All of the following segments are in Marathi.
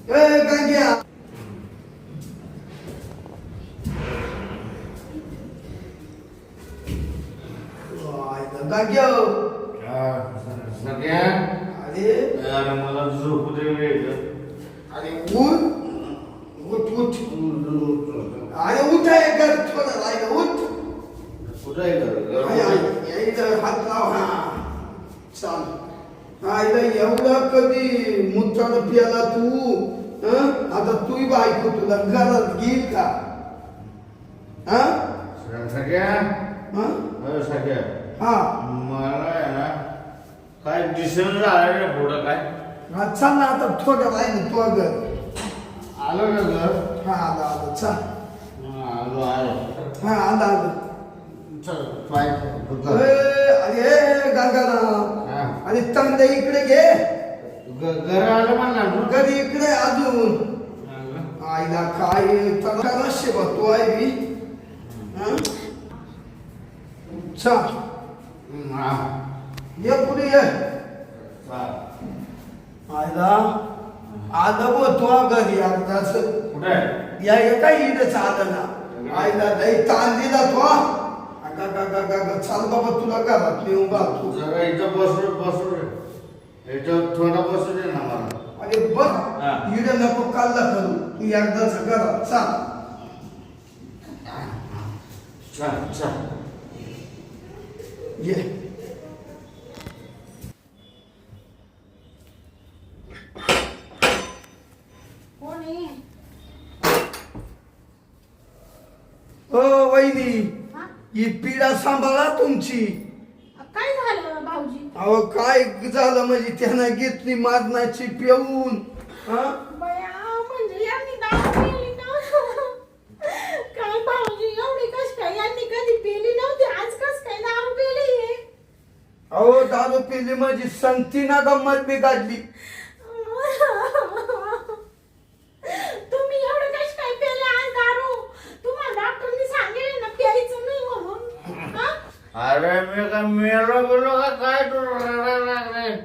गंग्या गंग्या सगळ्या अरे अरे मला झोपू दे अरे उठ उठ उठ अरे उठ आहे कर थोडं राहिलं उठ कुठं आहे हात लाव हा चाल आईला एवढं कधी मुद्दानं पियाला तू आता तूही बायको तुला घरात घेईल का सगळ्या सगळ्या हा मला आहे ना काय दिसून झालं रे पुढं काय चल ना आता थोडं राहिलं तू घर आलो ना घर हा आलं आलं चल आलो आलो हा आलं आलं चल पाय अरे गंगाराम अरे तंगडे इकडे घे घर आलं म्हणला ना कधी इकडे अजून आईला काय तंगडा नशे तू आहे मी चल ये पुढे ये आईला आलं बो तो घरी अर्धाच कुठे या काय इथंच आलं ना आईला लई ताण दिला तो चाल बाबा तुला घरात येऊन घालतो जरा इथं बसू रे याच्यावर थोडा बसू दे ना मला अरे बघ इकडे नको काढला करू तू एकदाच घरात चाल चल चल ये ओ वहिनी ही पिढा सांभाळा तुमची काय झालं भाऊजी अहो काय झालं म्हणजे त्यानं घेतली मारणाची पिऊन बया म्हणजे यांनी दारू पिली का काय भाऊजी एवढी कस काय यांनी कधी पिली नव्हती आज कस काय दारू पिली अहो दारू पिली म्हणजे संगतीना गंमत बिघडली तुम्ही एवढं कस काय पिले आज दारू तुम्हाला डॉक्टरनी सांगितलं ना प्यायचं नाही म्हणून अरे मी काय मेलो बोलो का काय तू लागले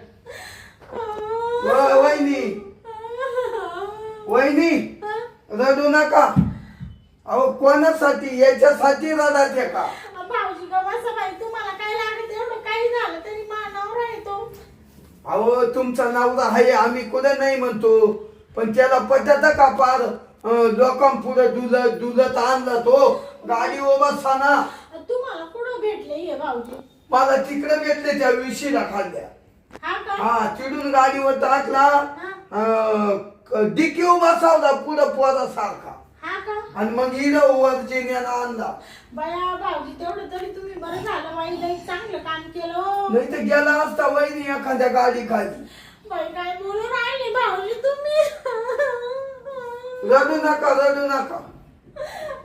वहिनी वहिनी रडू नका अहो कोणासाठी याच्यासाठी रडायचे का भाऊजी ग बसा बाई तुम्हाला काय लागत एवढं काही झालं तरी मानावर आहे तो अहो तुमचा नवरा आहे आम्ही कुठे नाही म्हणतो पण त्याला पटत का पार लोकांपुढे दुलत आणला तो गाडी उभा साना तुम्हाला कुठं भेटले हे भाऊजी मला तिकडे भेटले त्या विशीला खाल्ल्या हा का हा तिडून गाडीवर टाकला डिकी उभा सावला पुढं पोरा सारखा हा का आणि मग हिला वर्जिनियाला आणला बया भाऊजी तेवढं तरी तुम्ही बरं झालं बाई लई चांगलं काम केलं नाही तर गेला असता वहिनी एखाद्या गाडी खाली बाई काय बोलून राहिले भाऊजी तुम्ही रडू नका रडू नका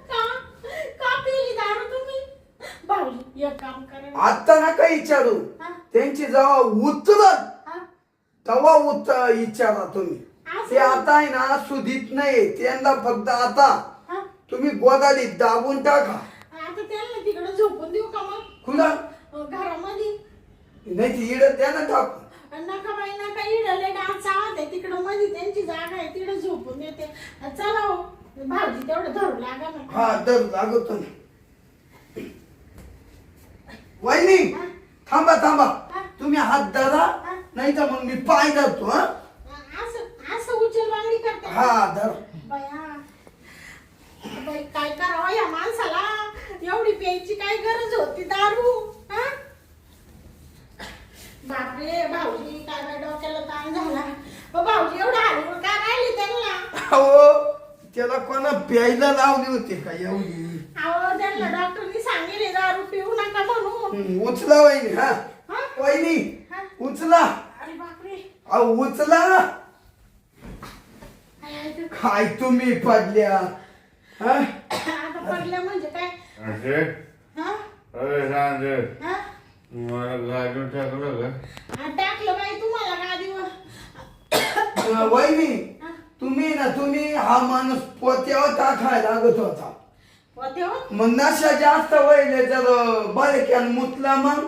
का का पिली दारू तुम्ही भाऊजी एक काम करा आता नका विचारू त्यांची जेव्हा उतरत तेव्हा विचारा तुम्ही ते आता आहे ना सुधीत नाही त्यांना फक्त आता तुम्ही गोदाडीत दाबून टाका आता त्यांना तिकडे झोपून देऊ का मग खुला घरामध्ये नाही ती इड त्यानं टाकू नका बाई नका इडले डान्स आवाज आहे तिकडं मध्ये त्यांची जागा आहे तिकडे झोपून येते चला हो भाऊजी तेवढं धरू लागा ना हा दर लागतो ना वहिनी थांबा थांबा तुम्ही हात धरा नाही तर मग मी पाय धरतो हा असं असं उचल बांगडी करते हा धर बया बाई काय करावं या माणसाला एवढी प्यायची काय गरज होती दारू हा बापरे भाऊजी काय बाई डोक्याला ताण झाला भाऊजी एवढा हलवून का राहिली त्यांना अहो त्याला कोणा प्यायला लावली होती का एवढी अहो त्यांना डॉक्टरनी सांगितले दारू पिऊ नका म्हणून उचला वहिनी हा वहिनी उचला अरे बापरे अहो उचला काय तुम्ही पडल्या आता पडल्या म्हणजे काय असे हा अरे सांग हा मला गाडून टाकलं का टाकलं बाई तुम्हाला गादीवर वहिनी तुम्ही ना तुम्ही हा माणूस पोत्यावर टाकायला लागत होता मग नशा जास्त वहिले जर बालक्यान मुतला मग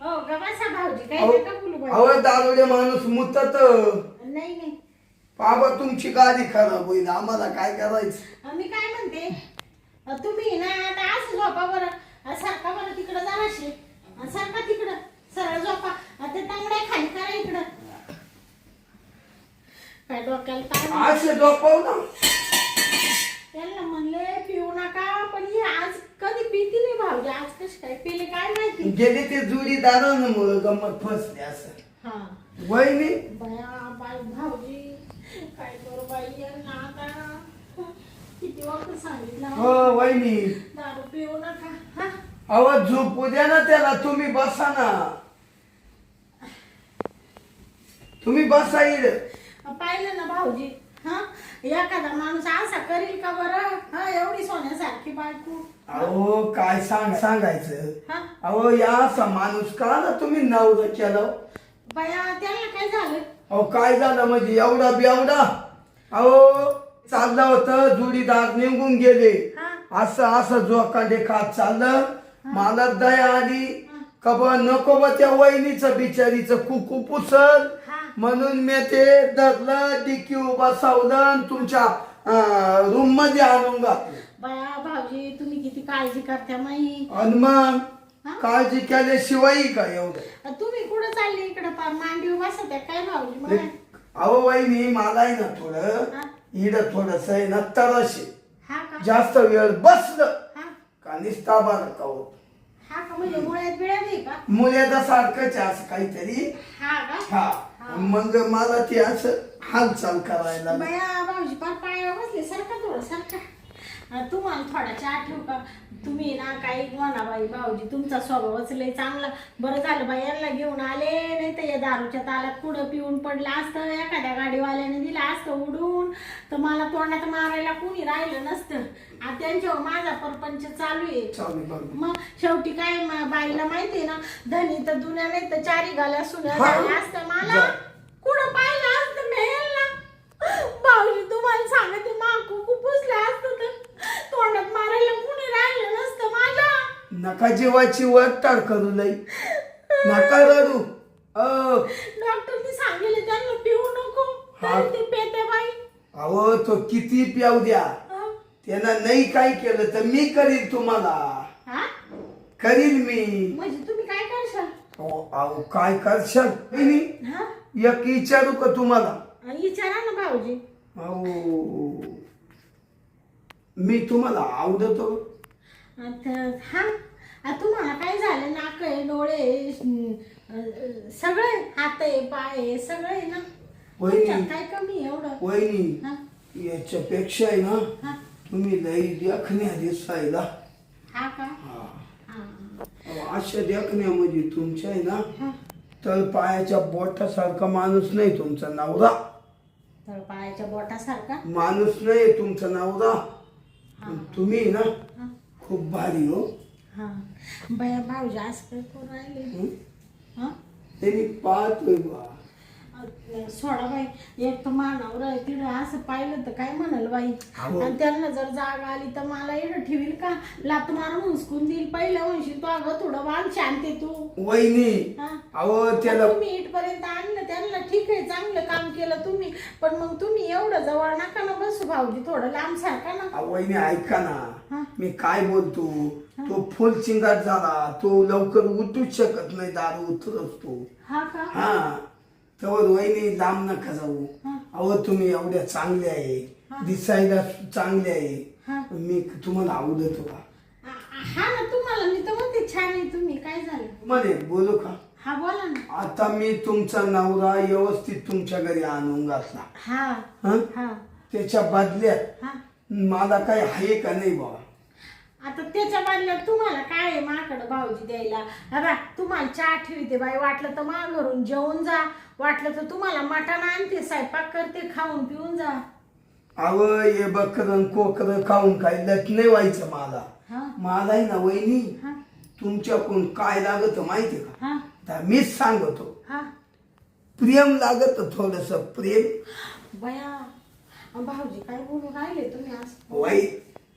हो का बसा भाऊजी काय नका बोलू बाई अहो दारुडे माणूस मुतत नाही नाही बाबा तुमची गाडी खराब होईल आम्हाला काय करायचं. मी काय म्हणते तुम्ही ना आता असं झोपा बरं सारखा बरं तिकडं जाणाशी सारखा तिकडं सरळ झोपा ते तांगड्या खाली करा इकडं काय डोक्याला ताण असे झोपव ना. त्यांना म्हणले पिऊ नका पण ही आज कधी पिती नाही भाऊजी आज कशी काय पिले काय माहिती गेले ते जोडीदारांमुळे गमत फसले असं. हा वहिनी बया बाई भाऊजी काय करू बाई यांना आता किती वक्त सांगितलं हो वहिनी दारू पिऊ नका हा अहो झोपू द्या ना त्याला. तुम्ही बसा ना. तुम्ही बसा इड. पाहिलं ना भाऊजी हा एखादा माणूस असा करील का बरं हा एवढी सोन्यासारखी बायको अहो काय सांगायचं. हा अहो या असा माणूस का ना तुम्ही नवरा केलं. बया त्याला काय झालं अहो काय झालं म्हणजे एवढा बेवडा. अहो चाललं होतं जोडीदार निघून गेले हा असं असं जोकांडे खात चाललं. मला दया आली का बा नको बा त्या वहिनीचं बिचारीचं कुकू पुसल हा म्हणून मी ते धरलं डिक्की उभा सावलं तुमच्या रूम मध्ये आणून घातलं. बया भाऊजी तुम्ही किती काळजी करता माई आणि मग हा? काळजी केल्याशिवाय का एवढं. तुम्ही कुठं चालले इकडं पार मांडी बसत काय भाऊजी मला अहो वहिनी मला आहे ना थोडं हा? इड थोडस आहे ना तरशे हा का जास्त वेळ बसलं हा का निस्ता बार का होत. हा का म्हणजे मुळ्यात बिळ्यात आहे का मुल्याचा सारखंच आहे असं काहीतरी. हा का हा मग मला ते असं हालचाल करायला बया भाऊजी पार पायावर बसले सारखा थोडं सारखा तुम्हाला थोडा चहा ठेवू का तुम्ही ना काही म्हणा बाई भाऊजी तुमचा स्वभावच लय चांगला बरं झालं बाई यांना घेऊन आले नाही तर या दारूच्या तालात पुढं पिऊन पडलं असतं एखाद्या गाडीवाल्याने दिलं असतं उडून तर मला तोंडात मारायला कोणी राहिलं नसतं आता त्यांच्यावर माझा परपंच चालू आहे. मग शेवटी काय बाईला माहितीये ना धनी तर दुन्या नाही तर चारी गाल्या सुन्या झाल्या असतं मला कुठं पाहिलं असतं मेलला भाऊजी तुम्हाला सांगते माकू खूप पुसलं असतं तर तोंडात मारायला कुणी राहिलं नसतं माझ्या. नका जीवाची वरटाळ करू लई नका रडू. डॉक्टरनी सांगितलं त्यांना पिऊ नको तरी ते पेते बाई. अहो तो किती प्याऊ द्या हं? त्यानं नाही काय केलं तर मी करील तुम्हाला. हा? करील मी. म्हणजे तुम्ही काय करशाल अहो काय करशाल वहिनी? हा एक विचारू का तुम्हाला. विचारा ना भाऊजी. अहो मी तुम्हाला आवडतो. हा तुम्हाला काय झालं नाक आहे डोळे आहे, सगळे हात आहे पाय आहे सगळे आहे ना वहिनी. तुमच्यात काय कमी आहे एवढं वहिनी हा याच्यापेक्षा आहे ना हा तुम्ही लई देखण्या दिसायला. हा का हा. हा अहो, अशा देखण्यामध्ये तुमच्या आहे ना हा तर पायाच्या बोटासारखा माणूस नाही तुमचा नवरा. तर पायाच्या बोटासारखा माणूस नाही तुमचा नवरा. पण तुम्ही ना हा खूप भारी हो. हा बया भाऊजी असं काय करून राहिले हं? हा त्यांनी पाहतोय बा. सोडा बाई एक तर मानावर आहे तिकडे असं पाहिलं तर काय म्हणाल बाई अहो. आणि त्यांना जर जाग आली तर मला एवढं ठेवील का लात मारून हुसकून देईल पहिलं म्हणशील तू अगं थोडं वाढ शांती तू वहिनी हा अहो त्याला तुम्ही इथपर्यंत आणलं त्यांना ठीक आहे चांगलं काम केलं तुम्ही पण मग तुम्ही एवढं जवळ नका ना बसू भाऊजी थोडं लांब सारखा ना अहो, वहिनी ऐका हा. ना मी काय बोलतो. तो फुल चिंगाट झाला तो लवकर उठूच शकत नाही दारू उतरच तो. हा का हा तर वहिनी लांब नका जाऊ. हा. अहो तुम्ही एवढ्या चांगल्या आहे हा. दिसायला चांगल्या आहे. हा. मी तुम्हाला आवडतो का. हा ना तुम्हाला मी तर म्हणते छान आहे तुम्ही काय झालं म्हणे बोलू का. हा बोला ना आता मी तुमचा नवरा व्यवस्थित तुमच्या घरी आणून घातला. हा हं? हा त्याच्या बदल्यात हा मला काही आहे का नाही बाबा. आता त्याच्या बदल्यात तुम्हाला काय आहे माकडं भाऊजी द्यायला बघा तुम्हाला चहा ठेवते बाई वाटलं तर मा घरून जेवून जा वाटलं तर तुम्हाला मटण आणते स्वयंपाक करते खाऊन पिऊन जा. अव हे बकरं कोकरं खाऊन काही लट नाही व्हायचं मला. हा मला आहे ना वहिनी हा तुमच्याकडून काय लागत माहितीये का. हा तर मीच सांगतो हा प्रेम लागत थोडस प्रेम. बया भाऊजी काय बोलून राहिले तुम्ही आज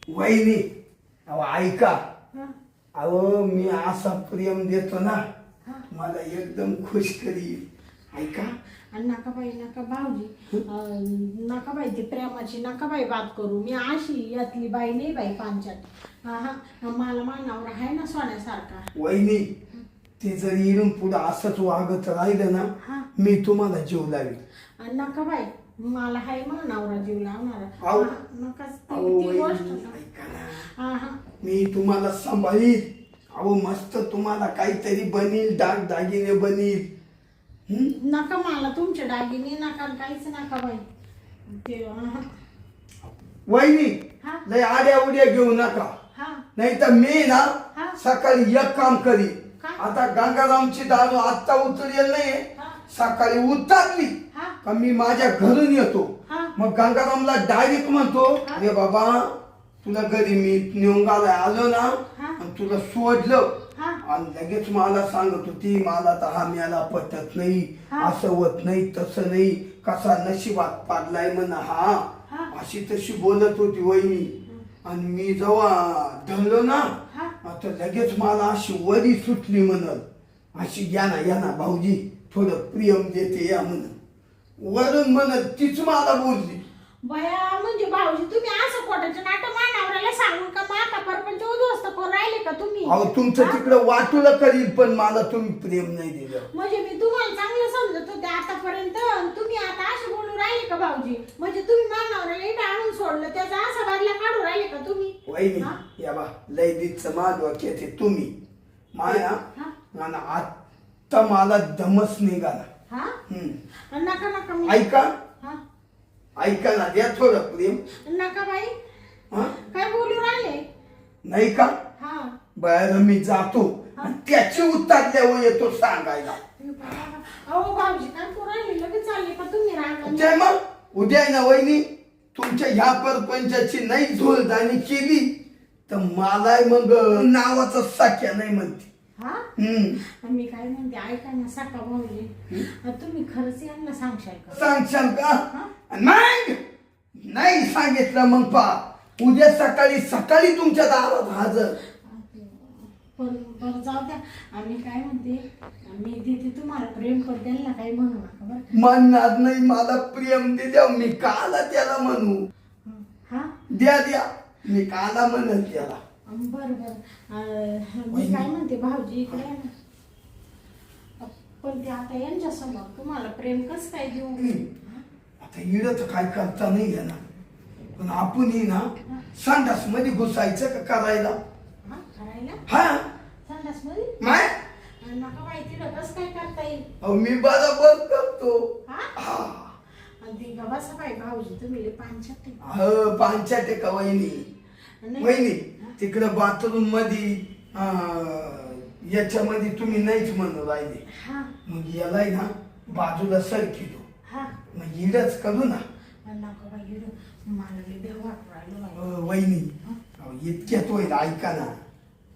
वहिनी अहो ऐका. हा अहो मी असा प्रेम देतो ना हा मला एकदम खुश करील. ऐका आणि नका बाई नका भाऊजी नका बाई ती प्रेमाची नका बाई बात करू. मी अशी यातली बाई नाही बाई पांचाट. हा मला मानावर आहे ना सोन्यासारखा. वहिनी ते जर इरून पुढं असंच वागत राहिलं ना हा. मी तुम्हाला जीव लावी. आणि नका बाई मला हाय मानावर जीव लावणार. अहो. नकाच अहो ती वहिनी, गोष्ट. ऐका ना. हा मी तुम्हाला सांभाळील. अहो मस्त तुम्हाला काहीतरी बनील, दागिने बनील. नका मला तुमचे दागिने नका काहीच नका बाई ते. वहिनी हा. लय आड्या उड्या घेऊ नका. हा नाही तर मी ना हा. सकाळी एक काम करी. काय? आता गंगारामची दारू आत्ता उतरेल नाही. हा. सकाळी उतरली हा. का मी माझ्या घरून येतो. हा. मग गंगारामला डायरेक्ट म्हणतो हा. अरे बाबा तुला घरी मी नेऊन घालाय आलो ना हा. आणि तुला सोडलं हा. आणि लगेच मला सांगत होती मला तर हा म्याला पटत नाही. हा. असं होत नाही तसं नाही कसा नशिबात पाडलाय म्हणा हा. हा. अशी तशी बोलत होती वहिनी. आणि मी जेव्हा धरलो ना हा. आता लगेच मला अशी वरी सुटली म्हणल अशी या ना भाऊजी थोडं प्रियम देते या म्हण. वरून म्हणत तीच मला बोलली. बया म्हणजे भाऊजी तुम्ही असं पोटाचं नाटक मानावराला सांगून का माता परपंच उद्ध्वस्त करून राहिले का तुम्ही. अहो तुमचं तिकडं वाटूला करील पण मला तुम्ही प्रेम नाही दिलं. म्हणजे मी तुम्हाला चांगलं समजत होते आतापर्यंत आणि तुम्ही आता असे बोलून राहिले का भाऊजी. म्हणजे तुम्ही मानावराला इथं आणून सोडलं त्याचा असा बदला काढून राहिले का तुम्ही. वहिनी हा? या बा लय दिवस माधवाक येते तुम्ही माया हा? आणि आता मला दमच निघाला. हा हम्म. नका नका मी ऐका हा ऐका ना द्या थोडं प्रेम. नका बाई हा काय बोलू राहिले. नाही का हा बरं मी जातो आणि त्याची उतरल्यावर येतो सांगायला. अहो भाऊजी काय करू राहिले लगेच चालले का तुम्ही रागा. ते मग उद्या आहे ना वहिनी तुमच्या ह्या परपंचाची नाही झोलदानी केली तर मला मग नावाचा साख्या नाही म्हणते. हा हम्म. मी काय म्हणते ऐका ना सका भाऊजी तुम्ही खरंच यांना सांगशाल का. सांगशाल का नाही नाही सांगितलं मग पा उद्या सकाळी तुमच्या दारात हजर. बरं जाऊ द्या. आम्ही काय म्हणते मी देते तुम्हाला प्रेम कर द्याल काही म्हणू नका बरं. म्हणणार नाही मला प्रेम दे द्या मी काला त्याला म्हणू. हा द्या मी काला म्हणल त्याला. बरं मी काय म्हणते भाऊजी इकडे आहे ना. पण ते आता यांच्या समोर तुम्हाला प्रेम कसं काय देऊ. आता इडं तर काय करता नाही येणार पण आपण ही ना संडास मध्ये घुसायचं का करायला. हा करायला हा संडास मध्ये माय नका माहिती ना कसं काय करता येईल. अहो मी बरोबर करतो. हा हा आणि ते गव्हाचा पाय भाऊजी तुम्ही लय पांचाट आहे. हो 5 वहिनी. नाही. वहिनी तिकडं बाथरूम मध्ये याच्यामध्ये तुम्ही नाहीच म्हणून राहिले. हा मग यालाय ना बाजूला सरकिलो हा मग इडच करू ना. नको बाई एवढं मला लय देव वाटू राहिलं बाई. वहिनी अहो, इतक्यात होईल ऐका ना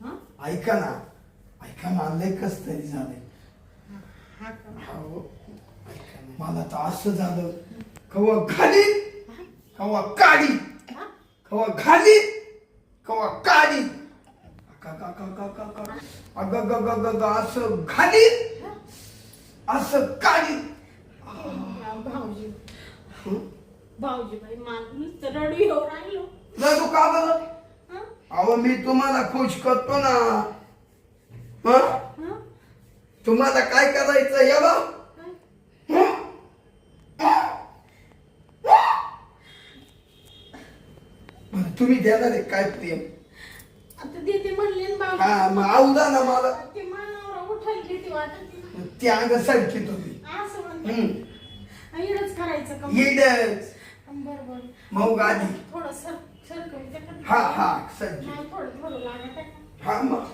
हा? ऐका ना लय कस तरी झालंय. हा का? अहो, ऐका ना. मला तर असं झालं कवा घाली कवा काढी हा? कवा घाली कवा काढी असं घाली असं काढी. भाऊजी भाऊजी बाई माणूस रडू येऊ राहिलो. रडू का बरं. हा? अहो मी तुम्हाला खुश करतो ना. हं? हा? तुम्हाला काय करायचं या बा. तुम्ही देणार आहे काय प्रेम. आता देते म्हणले ना भाऊजी. हा मग आवडा ना मला ते मानावर उठायला भीती वाटत. ते अंग सरकी तुम्ही. असं म्हणते एवढंच करायचं का. येडच बरोबर मग आधी थोडं सर कमी हा सज्जी थोडं लागत आहे. हा मग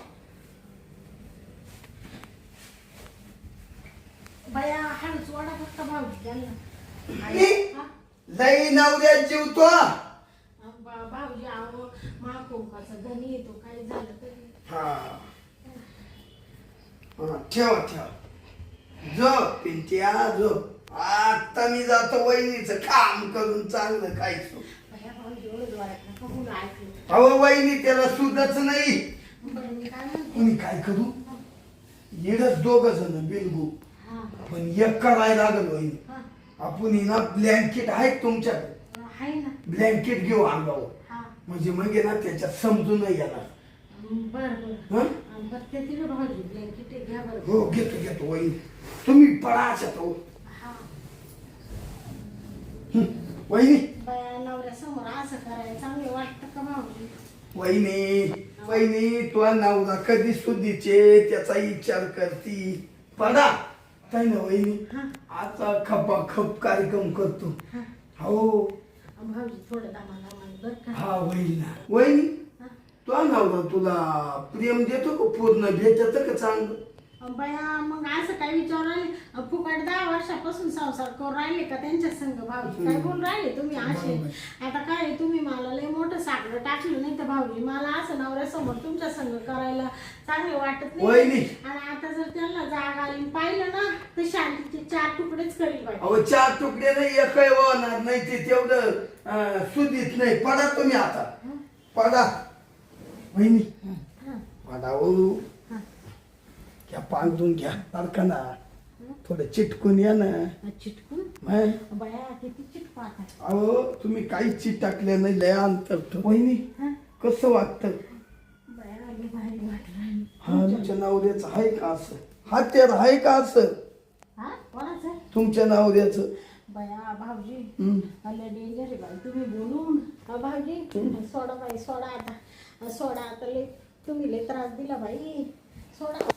बाया हळूच वाडा फक्त भाऊजी त्यांना. मी लई नवऱ्या जीवतो. भाऊजी आहो महाकुंभाचा धनी येतो काही झालं तरी. हा ठेव झोप पिंट्या झोप. आता मी जातो वहिनीचं काम करून चांगलं खायचो. बाया भाऊजी एवढं जोरात नका बोलू ऐकलं. अहो वहिनी त्याला सुधच नाही. बरं मी काय म्हणते. तुम्ही काय करू येडच 2 जण बिलगू हा पण एक करायला लागल वहिनी. हा आपण ना ब्लँकेट आहे तुमच्याकडे, आहे ना. ब्लँकेट घेऊ अंगावर, हा म्हणजे मग आहे ना त्याच्यात समजून नाही येणार. बरं बरं. हं? बरं ते तिला भाऊजी ब्लँकेट घ्या बरं. हो घेतो घेतो वहिनी, तुम्ही पडा अशात हो. हा वहिनी बाया नवऱ्यासमोर असं करायला चांगलं वाटतं का भाऊजी? वहिनी वहिनी तुला नवरा कधी सुद्धीचे त्याचा विचार करती. पडा काय ना वहिनी, हा आता खपाखप कार्यक्रम करतो. हा हो भाऊजी थोडं दामाला बरं का. हा वहिनी वहिनी हा. तुला नवरा तुला प्रेम देतो का, पूर्ण भेटत का चांगलं? बाया मग असं काय विचार राहिले, फुकट 10 वर्षापासून संसार करून राहिले का त्यांच्या संग भाऊजी? काय बोलून राहिले तुम्ही असे? आता काय तुम्ही मला लय मोठं साखर टाकलं नाही तर भाऊजी मला असं नवऱ्यासमोर तुमच्या संग करायला चांगलं वाटत नाही. वहिनी. आणि आता जर त्यांना जाग आली पाहिलं ना तर शांतीचे 4 तुकडेच करील बाई. अहो 4 तुकडे नाही एकही होणार नाही, ते तेवढं सुधीत नाही. पडा तुम्ही आता, पडा वहिनी हा, पडा हो. हा. घ्या पांघरून घ्या सारखं ना, थोडं चिटकून या ना. चिटकून हं? बाया किती चिटकू आता. अहो तुम्ही काहीच चिटकलं नाही, लय अंतर ठेव. वहिनी हा कसं वाटतं? बाया लय भारी वाटलं. हा तुमच्या नवऱ्याचं आहे का असं? हा तर आहे का असं हा कोणाचं? तुमच्या नवऱ्याचं? बया भाऊजी हं. लय डेंजर आहे बाई तुम्ही बोलून. भाऊजी सोडा बाई सोडा आता, सोडा आता. लय तुम्ही लय त्रास दिला बाई, सोडा.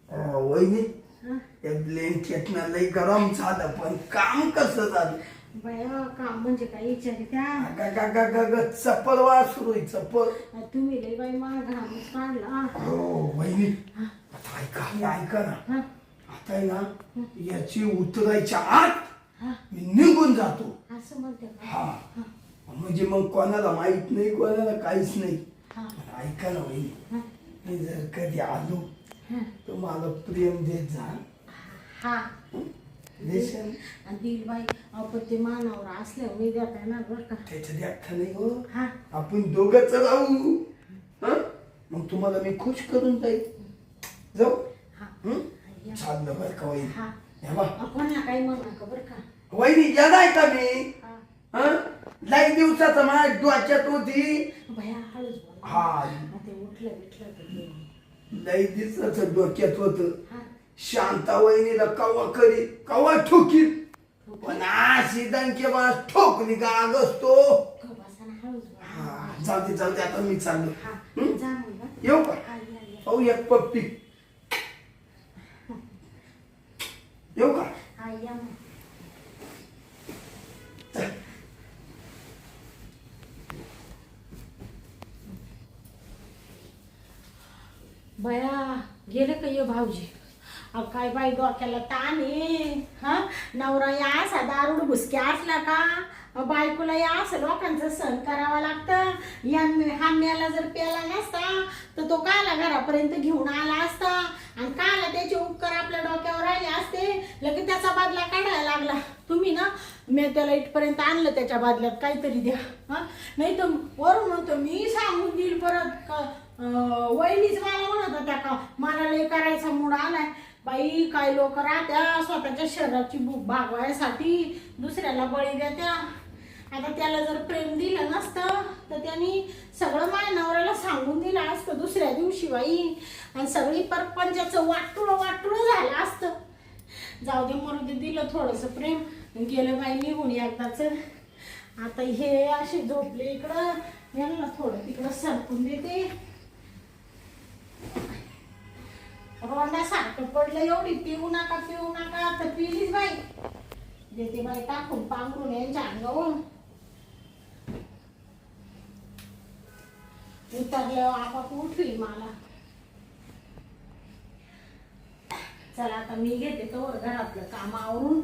वहिनी हा. या ब्लँकेटनं लय गरम झालं, पण काम कसं झालं? बया काम म्हणजे काय विचारी त्या चप्पल वासरू आहे, चप्पल. तुम्ही लय बाई मला घालून काढला. हो वहिनी आता ऐका ना, हा आता आहे ना याची उतरायच्या आत हा मी निघून जातो. असं म्हणते का? हा म्हणजे मग कोणाला माहित नाही, कोणाला काहीच नाही. हा पण ऐका ना वहिनी, हा मी जर कधी आलो हा तर मला प्रेम देत जा. हा देशाल आणि दिल बाई आपण ते मानावर असल्यावर मी देता येणार बरं का. त्याच्यात एकटा नाही हो, हा आपण दोघंच राहू. हं? मग तुम्हाला मी खुश करून जाईल. जाऊ. हा हं? या. चाललं बरं का वहिनी. हा हे बा कोणाला काही म्हणू नका बरं का. वहिनी येणार का मी? हा हं? लई दिवसाचा माझ्या डोक्यात होती. भया हळूच बोल. हा ते उठलं बिठलं तर ते. लई दिवसाचं डोक्यात होत. हा शांता वहिनीला कवा करी कवा ठोकी, पण अशी दणकेबाज ठोकली का असतो. बसा ना हळूच बोल. हा जाऊ दे आता मी चाललो. हा हं? जा मग हा. येऊ का? हा, या, या. हो एक पप्पी. येऊ का? हा या मग. बया गेले का ये भाऊजी? काय बाई डोक्याला ताण आहे. हा नवरा या असा दारूड भुसक्या असला का बायकोला या असं लोकांचं सहन करावं लागतं. हा मेला जर प्याला नसता तर तो काला घरापर्यंत घेऊन आला असता आणि काला त्याचे उपकार आपल्या डोक्यावर आले असते. लगेच त्याचा बदला काढायला लागला. तुम्ही ना मी त्याला इथपर्यंत आणलं, त्याच्या बदल्यात काहीतरी द्या. हा नाही तर वरून होतं मी सांगून देईल परत का वहिनीच मला म्हणत होत्या का मला लय करायचा मूड आलाय. बाई काय लोक राहत्या स्वतःच्या शरीराची भूक भागवायसाठी दुसऱ्याला बळी देत्या. आता त्याला जर प्रेम दिलं नसतं तर त्यांनी सगळं माझ्या नवऱ्याला सांगून दिलं असतं दुसऱ्या दिवशी बाई, आणि सगळी परपंचाचं वाटुळं झालं असतं. जाऊ दे मरू दे, दिलं थोडंसं प्रेम, गेलं बाई निघून एकदाच. आता हे असे झोपले इकडं, यांना थोडं तिकडं सरकून देते. रोंडासारखं पडलं, एवढी पिऊ नका तर पिलीच बाई. देते बाई टाकून पांघरून यांच्या अंगावर. उतरल्यावर आपाप उठली मला. चला आता मी घेते तोवर घरातलं काम आवरून.